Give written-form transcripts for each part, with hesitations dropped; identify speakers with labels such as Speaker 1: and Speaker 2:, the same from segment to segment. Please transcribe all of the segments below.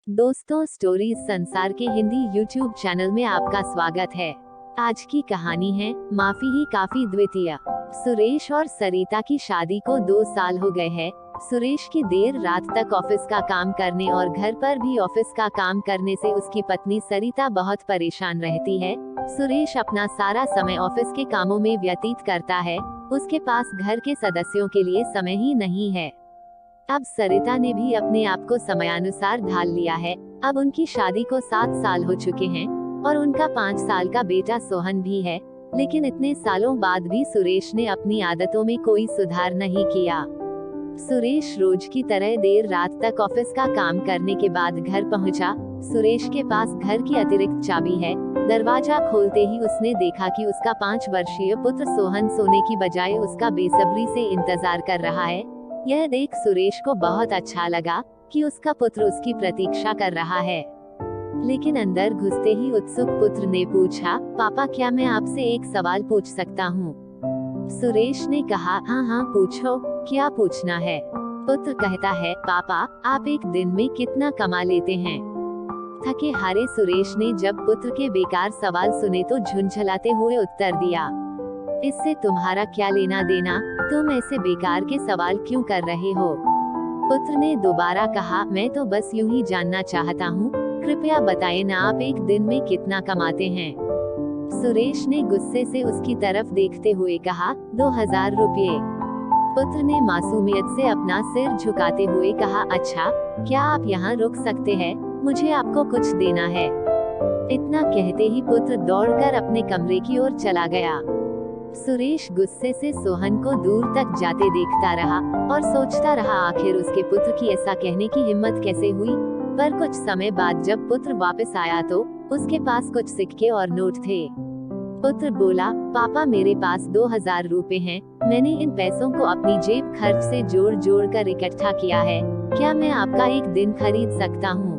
Speaker 1: दोस्तों, स्टोरीज संसार के हिंदी यूट्यूब चैनल में आपका स्वागत है। आज की कहानी है माफी ही काफी द्वितीय। सुरेश और सरिता की शादी को 2 साल हो गए हैं। सुरेश की देर रात तक ऑफिस का काम करने और घर पर भी ऑफिस का काम करने से उसकी पत्नी सरिता बहुत परेशान रहती है। सुरेश अपना सारा समय ऑफिस के कामों में व्यतीत करता है। उसके पास घर के सदस्यों के लिए समय ही नहीं है। अब सरिता ने भी अपने आप को समयानुसार ढाल लिया है। अब उनकी शादी को 7 साल हो चुके हैं और उनका 5 साल का बेटा सोहन भी है। लेकिन इतने सालों बाद भी सुरेश ने अपनी आदतों में कोई सुधार नहीं किया। सुरेश रोज की तरह देर रात तक ऑफिस का काम करने के बाद घर पहुंचा। सुरेश के पास घर की अतिरिक्त चाबी है। दरवाजा खोलते ही उसने देखा कि उसका 5 वर्षीय पुत्र सोहन सोने की बजाय उसका बेसब्री से इंतजार कर रहा है। यह देख सुरेश को बहुत अच्छा लगा कि उसका पुत्र उसकी प्रतीक्षा कर रहा है। लेकिन अंदर घुसते ही उत्सुक पुत्र ने पूछा, पापा क्या मैं आपसे एक सवाल पूछ सकता हूँ? सुरेश ने कहा, हाँ पूछो, क्या पूछना है? पुत्र कहता है, पापा आप एक दिन में कितना कमा लेते हैं? थके हारे सुरेश ने जब पुत्र के बेकार सवाल सुने तो झुंझलाते हुए उत्तर दिया, इससे तुम्हारा क्या लेना देना? तुम ऐसे बेकार के सवाल क्यों कर रहे हो? पुत्र ने दोबारा कहा, मैं तो बस यूं ही जानना चाहता हूँ, कृपया बताएं ना आप एक दिन में कितना कमाते हैं? सुरेश ने गुस्से से उसकी तरफ देखते हुए कहा, 2000 रुपये। पुत्र ने मासूमियत से अपना सिर झुकाते हुए कहा, अच्छा क्या आप यहाँ रुक सकते हैं? मुझे आपको कुछ देना है। इतना कहते ही पुत्र दौड़कर अपने कमरे की ओर चला गया। सुरेश गुस्से से सोहन को दूर तक जाते देखता रहा और सोचता रहा आखिर उसके पुत्र की ऐसा कहने की हिम्मत कैसे हुई। पर कुछ समय बाद जब पुत्र वापस आया तो उसके पास कुछ सिक्के और नोट थे। पुत्र बोला, पापा मेरे पास 2000 रुपए हैं। मैंने इन पैसों को अपनी जेब खर्च से जोड़ कर इकट्ठा किया है। क्या मैं आपका एक दिन खरीद सकता हूँ?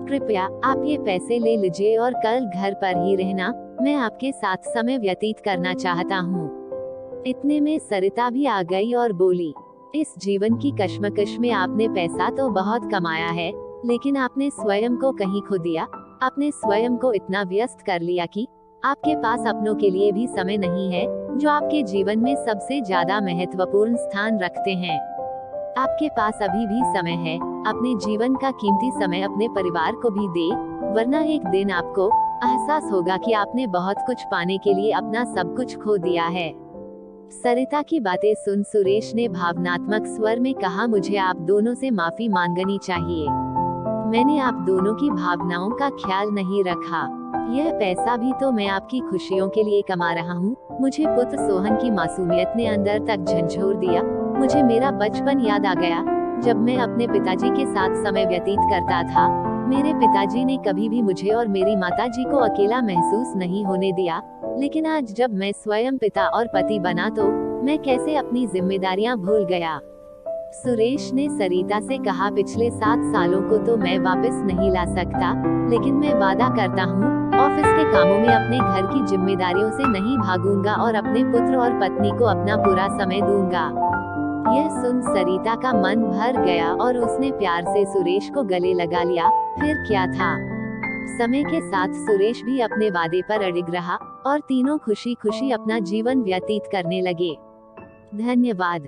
Speaker 1: कृपया आप ये पैसे ले लीजिए और कल घर पर ही रहना। मैं आपके साथ समय व्यतीत करना चाहता हूँ। इतने में सरिता भी आ गई और बोली, इस जीवन की कश्मकश में आपने पैसा तो बहुत कमाया है, लेकिन आपने स्वयं को कहीं खो दिया। आपने स्वयं को इतना व्यस्त कर लिया कि आपके पास अपनों के लिए भी समय नहीं है, जो आपके जीवन में सबसे ज्यादा महत्वपूर्ण स्थान रखते हैं। आपके पास अभी भी समय है, अपने जीवन का कीमती समय अपने परिवार को भी दे, वरना एक दिन आपको एहसास होगा कि आपने बहुत कुछ पाने के लिए अपना सब कुछ खो दिया है। सरिता की बातें सुन सुरेश ने भावनात्मक स्वर में कहा, मुझे आप दोनों से माफी मांगनी चाहिए। मैंने आप दोनों की भावनाओं का ख्याल नहीं रखा। यह पैसा भी तो मैं आपकी खुशियों के लिए कमा रहा हूँ। मुझे पुत्र सोहन की मासूमियत ने अंदर तक झंझोर दिया। मुझे मेरा बचपन याद आ गया, जब मैं अपने पिताजी के साथ समय व्यतीत करता था। मेरे पिताजी ने कभी भी मुझे और मेरी माताजी को अकेला महसूस नहीं होने दिया। लेकिन आज जब मैं स्वयं पिता और पति बना तो मैं कैसे अपनी जिम्मेदारियां भूल गया। सुरेश ने सरिता से कहा, पिछले 7 सालों को तो मैं वापस नहीं ला सकता, लेकिन मैं वादा करता हूँ ऑफिस के कामों में अपने घर की जिम्मेदारियों से नहीं भागूंगा और अपने पुत्र और पत्नी को अपना पूरा समय दूंगा। यह सुन सरिता का मन भर गया और उसने प्यार से सुरेश को गले लगा लिया। फिर क्या था, समय के साथ सुरेश भी अपने वादे पर अड़िग रहा और तीनों खुशी खुशी अपना जीवन व्यतीत करने लगे। धन्यवाद।